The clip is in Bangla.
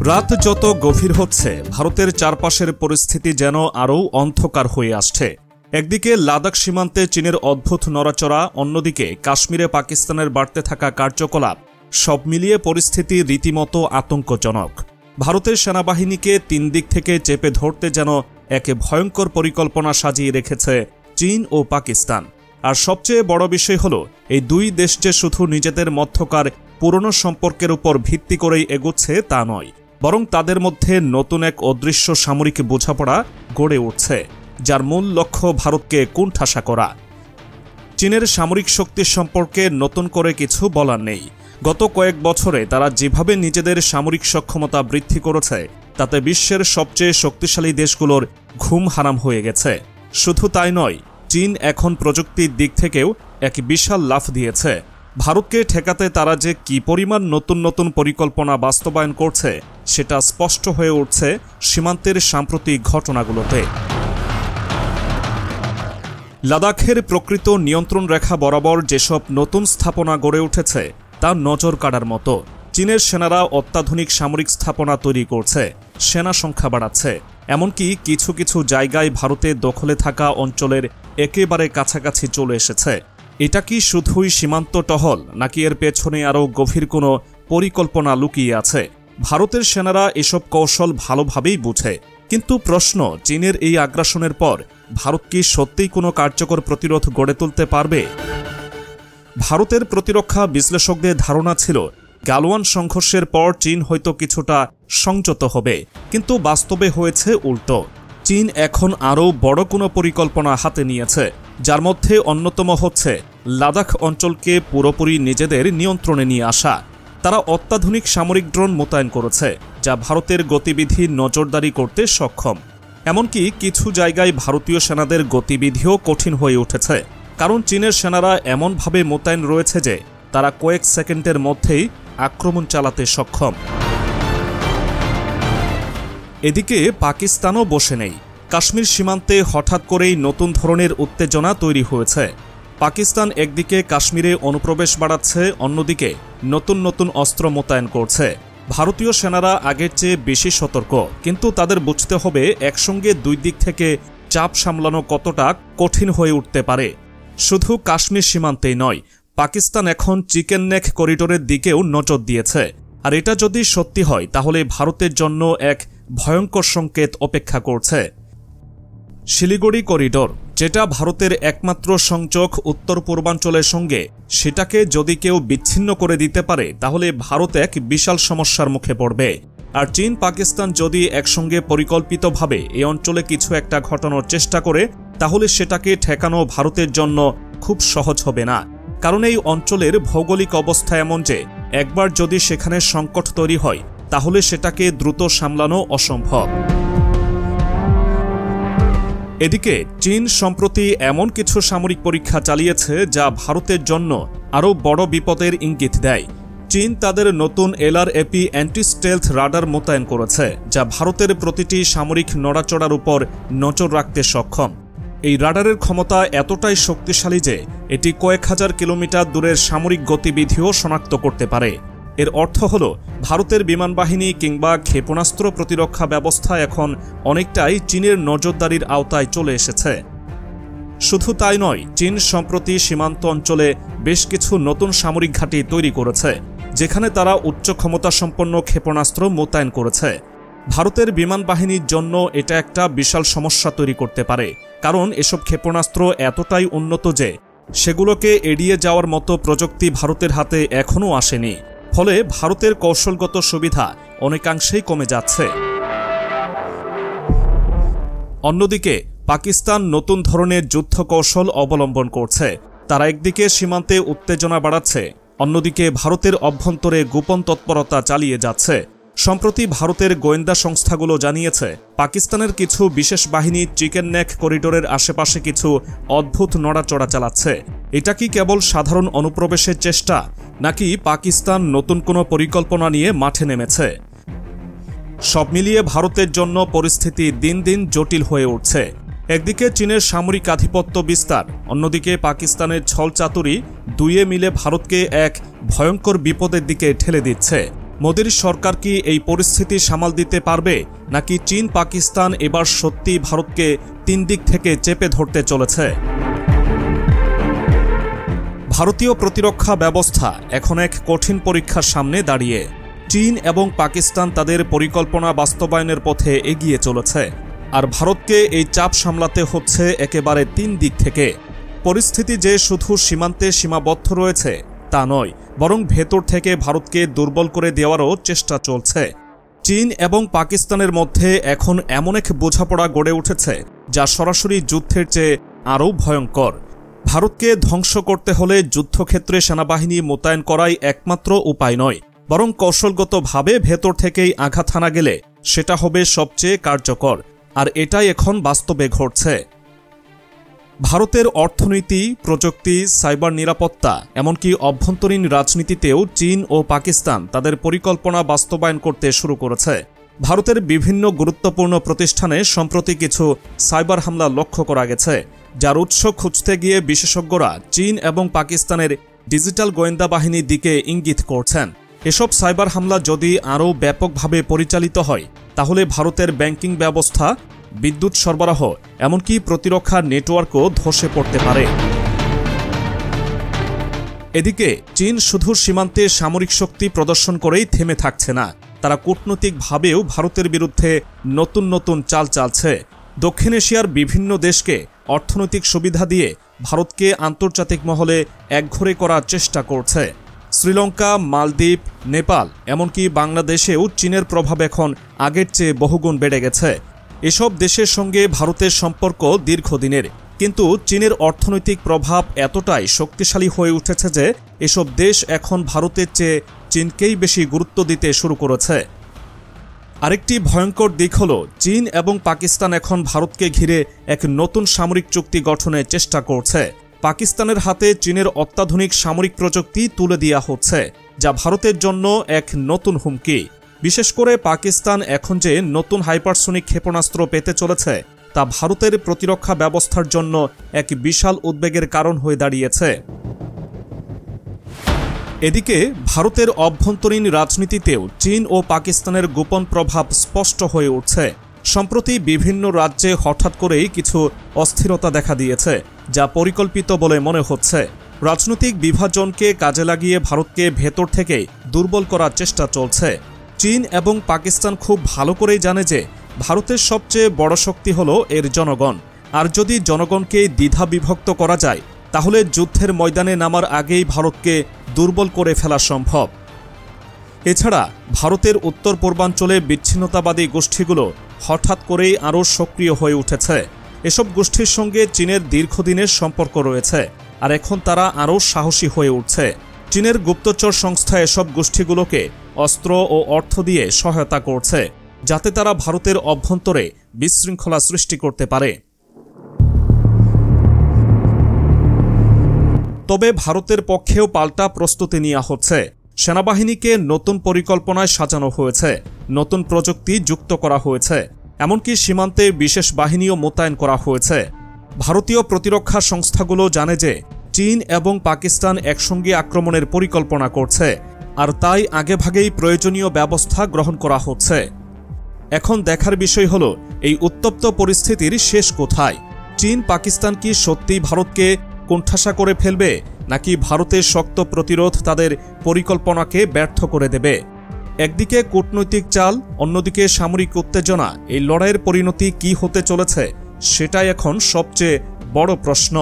রাত যত গভীর হচ্ছে ভারতের চারপাশের পরিস্থিতি যেন আরও অন্ধকার হয়ে আসছে। একদিকে লাদাখ সীমান্তে চীনের অদ্ভুত নড়াচড়া, অন্যদিকে কাশ্মীরে পাকিস্তানের বাড়তে থাকা কার্যকলাপ, সব মিলিয়ে পরিস্থিতি রীতিমতো আতঙ্কজনক। ভারতের সেনাবাহিনীকে তিন দিক থেকে চেপে ধরতে যেন এক ভয়ঙ্কর পরিকল্পনা সাজিয়ে রেখেছে চীন ও পাকিস্তান। আর সবচেয়ে বড় বিষয় হল, এই দুই দেশ যে শুধু নিজেদের মধ্যকার পুরনো সম্পর্কের উপর ভিত্তি করেই এগোচ্ছে তা নয়, বরং তাদের মধ্যে নতুন এক অদৃশ্য সামরিক বোঝাপড়া গড়ে উঠছে, যার মূল লক্ষ্য ভারতকে কোণঠাসা করা। চীনের সামরিক শক্তি সম্পর্কে নতুন করে কিছু বলার নেই। গত কয়েক বছরে তারা যেভাবে নিজেদের সামরিক সক্ষমতা বৃদ্ধি করেছে, তাতে বিশ্বের সবচেয়ে শক্তিশালী দেশগুলোর ঘুম হারাম হয়ে গেছে। শুধু তাই নয়, চীন এখন প্রযুক্তির দিক থেকেও এক বিশাল লাফ দিয়েছে। ভারতকে ঠেকাতে তারা যে কী পরিমাণ নতুন নতুন পরিকল্পনা বাস্তবায়ন করছে, সেটা স্পষ্ট হয়ে উঠছে সীমান্তের সাম্প্রতিক ঘটনাগুলোতে। লাদাখের প্রকৃত নিয়ন্ত্রণ রেখা বরাবর যেসব নতুন স্থাপনা গড়ে উঠেছে তা নজর কাড়ার মতো। চীনের সেনারা অত্যাধুনিক সামরিক স্থাপনা তৈরি করছে, সেনা সংখ্যা বাড়াচ্ছে, এমনকি কিছু কিছু জায়গায় ভারতে দখলে থাকা অঞ্চলের একেবারে কাছাকাছি চলে এসেছে। এটা কি শুধুই সীমান্ত টহল, নাকি এর পেছনে আরও গভীর কোনো পরিকল্পনা লুকিয়ে আছে? ভারতের সেনারা এসব কৌশল ভালোভাবেই বুঝে, কিন্তু প্রশ্ন, চীনের এই আগ্রাসনের পর ভারত কি সত্যিই কোনো কার্যকর প্রতিরোধ গড়ে তুলতে পারবে? ভারতের প্রতিরক্ষা বিশ্লেষকদের ধারণা ছিল, গালওয়ান সংঘর্ষের পর চীন হয়তো কিছুটা সংযত হবে, কিন্তু বাস্তবে হয়েছে উল্টো। চীন এখন আরও বড় কোনো পরিকল্পনা হাতে নিয়েছে, যার মধ্যে অন্যতম হচ্ছে লাদাখ অঞ্চলকে পুরোপুরি নিজেদের নিয়ন্ত্রণে নিয়ে আসা। তারা অত্যাধুনিক সামরিক ড্রোন মোতায়েন করেছে, যা ভারতের গতিবিধি নজরদারি করতে সক্ষম। এমনকি কিছু জায়গায় ভারতীয় সেনাদের গতিবিধিও কঠিন হয়ে উঠেছে, কারণ চীনের সেনারা এমনভাবে মোতায়েন রয়েছে যে তারা কয়েক সেকেন্ডের মধ্যেই আক্রমণ চালাতে সক্ষম। এদিকে পাকিস্তানও বসে নেই। কাশ্মীর সীমান্তে হঠাৎ করেই নতুন ধরনের উত্তেজনা তৈরি হয়েছে। পাকিস্তান একদিকে কাশ্মীরে অনুপ্রবেশ বাড়াচ্ছে, অন্যদিকে নতুন নতুন অস্ত্র মোতায়েন করছে। ভারতীয় সেনারা আগের চেয়ে বেশি সতর্ক, কিন্তু তাদের বুঝতে হবে একসঙ্গে দুই দিক থেকে চাপ সামলানো কতটা কঠিন হয়ে উঠতে পারে। শুধু কাশ্মীর সীমান্তেই নয়, পাকিস্তান এখন চিকেন নেক করিডোরের দিকেও নজর দিয়েছে। আর এটা যদি সত্যি হয়, তাহলে ভারতের জন্য এক ভয়ঙ্কর সংকেত অপেক্ষা করছে। শিলিগুড়ি করিডোর, যেটা ভারতের একমাত্র সংযোগ উত্তর পূর্বাঞ্চলের সঙ্গে, সেটাকে যদি কেউ বিচ্ছিন্ন করে দিতে পারে, তাহলে ভারত এক বিশাল সমস্যার মুখে পড়বে। আর চীন পাকিস্তান যদি একসঙ্গে পরিকল্পিতভাবে এই অঞ্চলে কিছু একটা ঘটানোর চেষ্টা করে, তাহলে সেটাকে ঠেকানো ভারতের জন্য খুব সহজ হবে না। কারণ এই অঞ্চলের ভৌগোলিক অবস্থা এমন যে একবার যদি সেখানে সংকট তৈরি হয়, তাহলে সেটাকে দ্রুত সামলানো অসম্ভব। এদিকে চীন সম্প্রতি এমন কিছু সামরিক পরীক্ষা চালিয়েছে যা ভারতের জন্য আরও বড় বিপদের ইঙ্গিত দেয়। চীন তাদের নতুন LRAP অ্যান্টি স্টেলথ রাডার মোতায়েন করেছে, যা ভারতের প্রতিটি সামরিক নড়াচড়ার উপর নজর রাখতে সক্ষম। এই রাডারের ক্ষমতা এতটাই শক্তিশালী যে এটি কয়েক হাজার কিলোমিটার দূরের সামরিক গতিবিধিও শনাক্ত করতে পারে। এর অর্থ হল, ভারতের বিমানবাহিনী কিংবা ক্ষেপণাস্ত্র প্রতিরক্ষা ব্যবস্থা এখন অনেকটাই চীনের নজরদারির আওতায় চলে এসেছে। শুধু তাই নয়, চীন সম্প্রতি সীমান্ত অঞ্চলে বেশ কিছু নতুন সামরিক ঘাঁটি তৈরি করেছে, যেখানে তারা উচ্চ ক্ষমতাসম্পন্ন ক্ষেপণাস্ত্র মোতায়েন করেছে। ভারতের বিমান বাহিনীর জন্য এটা একটা বিশাল সমস্যা তৈরি করতে পারে, কারণ এসব ক্ষেপণাস্ত্র এতটাই উন্নত যে সেগুলোকে এড়িয়ে যাওয়ার মতো প্রযুক্তি ভারতের হাতে এখনও আসেনি। ফলে ভারতের কৌশলগত সুবিধা অনেকাংশেই কমে যাচ্ছে। অন্যদিকে পাকিস্তান নতুন ধরনের যুদ্ধ কৌশল অবলম্বন করছে। তারা একদিকে সীমান্তে উত্তেজনা বাড়াচ্ছে, অন্যদিকে ভারতের অভ্যন্তরে গোপন তৎপরতা চালিয়ে যাচ্ছে। সম্প্রতি ভারতের গোয়েন্দা সংস্থাগুলো জানিয়েছে, পাকিস্তানের কিছু বিশেষ বাহিনী চিকেন নেক করিডোরের আশেপাশে কিছু অদ্ভুত নড়াচড়া চালাচ্ছে। এটা কি কেবল সাধারণ অনুপ্রবেশের চেষ্টা, নাকি পাকিস্তান নতুন কোনো পরিকল্পনা নিয়ে মাঠে নেমেছে? সব মিলিয়ে ভারতের জন্য পরিস্থিতি দিন দিন জটিল হয়ে উঠছে। একদিকে চীনের সামরিক আধিপত্য বিস্তার, অন্যদিকে পাকিস্তানের ছলচাতুরি, দুইয়ে মিলে ভারতকে এক ভয়ঙ্কর বিপদের দিকে ঠেলে দিচ্ছে। মোদির সরকার কি এই পরিস্থিতি সামাল দিতে পারবে, নাকি চীন পাকিস্তান এবার সত্যি ভারতকে 3 দিক থেকে চেপে ধরতে চলেছে? ভারতীয় প্রতিরক্ষা ব্যবস্থা এখন এক কঠিন পরীক্ষার সামনে দাঁড়িয়ে। চীন এবং পাকিস্তান তাদের পরিকল্পনা বাস্তবায়নের পথে এগিয়ে চলেছে, আর ভারতকে এই চাপ সামলাতে হচ্ছে একেবারে 3 দিক থেকে। পরিস্থিতি যে শুধু সীমান্তে সীমাবদ্ধ রয়েছে তা নয়, বরং ভেতর থেকে ভারতকে দুর্বল করে দেওয়ারও চেষ্টা চলছে। চীন এবং পাকিস্তানের মধ্যে এখন এমন এক বোঝাপড়া গড়ে উঠেছে যা সরাসরি যুদ্ধের চেয়ে আরও ভয়ঙ্কর। ভারতকে ধ্বংস করতে হলে যুদ্ধক্ষেত্রে সেনাবাহিনী মোতায়েন করাই একমাত্র উপায় নয়, বরং কৌশলগতভাবে ভেতর থেকেই আঘাত হানা গেলে সেটা হবে সবচেয়ে কার্যকর, আর এটাই এখন বাস্তবে ঘটছে। ভারতের অর্থনীতি, প্রযুক্তি, সাইবার নিরাপত্তা, এমনকি অভ্যন্তরীণ রাজনীতিতেও চীন ও পাকিস্তান তাদের পরিকল্পনা বাস্তবায়ন করতে শুরু করেছে। ভারতের বিভিন্ন গুরুত্বপূর্ণ প্রতিষ্ঠানে সম্প্রতি কিছু সাইবার হামলা লক্ষ্য করা গেছে, যার উৎস খুঁজতে গিয়ে বিশেষজ্ঞরা চীন এবং পাকিস্তানের ডিজিটাল গোয়েন্দা বাহিনীর দিকে ইঙ্গিত করছেন। এসব সাইবার হামলা যদি আরও ব্যাপকভাবে পরিচালিত হয়, তাহলে ভারতের ব্যাংকিং ব্যবস্থা, বিদ্যুৎ সরবরাহ, এমনকি প্রতিরক্ষা নেটওয়ার্কও ধসে পড়তে পারে। এদিকে চীন শুধু সীমান্তে সামরিক শক্তি প্রদর্শন করেই থেমে থাকছে না, তারা কূটনৈতিকভাবেও ভারতের বিরুদ্ধে নতুন নতুন চাল চালছে। দক্ষিণ এশিয়ার বিভিন্ন দেশকে অর্থনৈতিক সুবিধা দিয়ে ভারতকে আন্তর্জাতিক মহলে একঘরে করার চেষ্টা করছে। শ্রীলঙ্কা, মালদ্বীপ, নেপাল, এমনকি বাংলাদেশেও চীনের প্রভাব এখন আগের চেয়ে বহুগুণ বেড়ে গেছে। এসব দেশের সঙ্গে ভারতের সম্পর্ক দীর্ঘদিনের, কিন্তু চীনের অর্থনৈতিক প্রভাব এতটাই শক্তিশালী হয়ে উঠেছে যে এসব দেশ এখন ভারতের চেয়ে চীনকেই বেশি গুরুত্ব দিতে শুরু করেছে। আরেকটি ভয়ঙ্কর দিক হল চীন এবং পাকিস্তান এখন ভারতকে ঘিরে এক নতুন সামরিক চুক্তি গঠনের চেষ্টা করছে। পাকিস্তানের হাতে চীনের অত্যাধুনিক সামরিক প্রযুক্তি তুলে দেওয়া হচ্ছে, যা ভারতের জন্য এক নতুন হুমকি। বিশেষ করে পাকিস্তান এখন যে নতুন হাইপারসোনিক ক্ষেপণাস্ত্র পেতে চলেছে, তা ভারতের প্রতিরক্ষা ব্যবস্থার জন্য এক বিশাল উদ্বেগের কারণ হয়ে দাঁড়িয়েছে। এদিকে ভারতের অভ্যন্তরীণ রাজনীতিতেও চীন ও পাকিস্তানের গোপন প্রভাব স্পষ্ট হয়ে উঠছে। সম্প্রতি বিভিন্ন রাজ্যে হঠাৎ করেই কিছু অস্থিরতা দেখা দিয়েছে, যা পরিকল্পিত বলে মনে হচ্ছে। রাজনৈতিক বিভাজনকে কাজে লাগিয়ে ভারতকে ভেতর থেকেই দুর্বল করার চেষ্টা চলছে। চীন এবং পাকিস্তান খুব ভালো করেই জানে যে ভারতের সবচেয়ে বড় শক্তি হল এর জনগণ, আর যদি জনগণকে দ্বিধা বিভক্ত করা যায়, তাহলে যুদ্ধের ময়দানে নামার আগেই ভারতকে দুর্বল করে ফেলা সম্ভব। এছাড়া ভারতের উত্তর পূর্বাঞ্চলে বিচ্ছিন্নতাবাদী গোষ্ঠীগুলো হঠাৎ করেই আরও সক্রিয় হয়ে উঠেছে। এসব গোষ্ঠীর সঙ্গে চীনের দীর্ঘদিনের সম্পর্ক রয়েছে, আর এখন তারা আরও সাহসী হয়ে উঠছে। চীনের গুপ্তচর সংস্থা এসব গোষ্ঠীগুলোকে অস্ত্র ও অর্থ দিয়ে সহায়তা করছে, যাতে তারা ভারতের অভ্যন্তরে বিশৃঙ্খলা সৃষ্টি করতে পারে। তবে ভারতের পক্ষেও পাল্টা প্রস্তুতি নেওয়া হচ্ছে। সেনাবাহিনীকে নতুন পরিকল্পনায় সাজানো হয়েছে, নতুন প্রযুক্তি যুক্ত করা হয়েছে, এমনকি সীমান্তে বিশেষ বাহিনীও মোতায়েন করা হয়েছে। ভারতীয় প্রতিরক্ষা সংস্থাগুলো জানে যে চীন এবং পাকিস্তান একসঙ্গে আক্রমণের পরিকল্পনা করছে, আর তাই আগেভাগেই প্রয়োজনীয় ব্যবস্থা গ্রহণ করা হচ্ছে। এখন দেখার বিষয় হল এই উত্তপ্ত পরিস্থিতির শেষ কোথায়। চীন পাকিস্তান কি সত্যিই ভারতকে কোণঠাসা করে ফেলবে, নাকি ভারতের শক্ত প্রতিরোধ তাদের পরিকল্পনাকে ব্যর্থ করে দেবে? একদিকে কূটনৈতিক চাল, অন্যদিকে সামরিক উত্তেজনা, এই লড়াইয়ের পরিণতি কি হতে চলেছে সেটাই এখন সবচেয়ে বড় প্রশ্ন।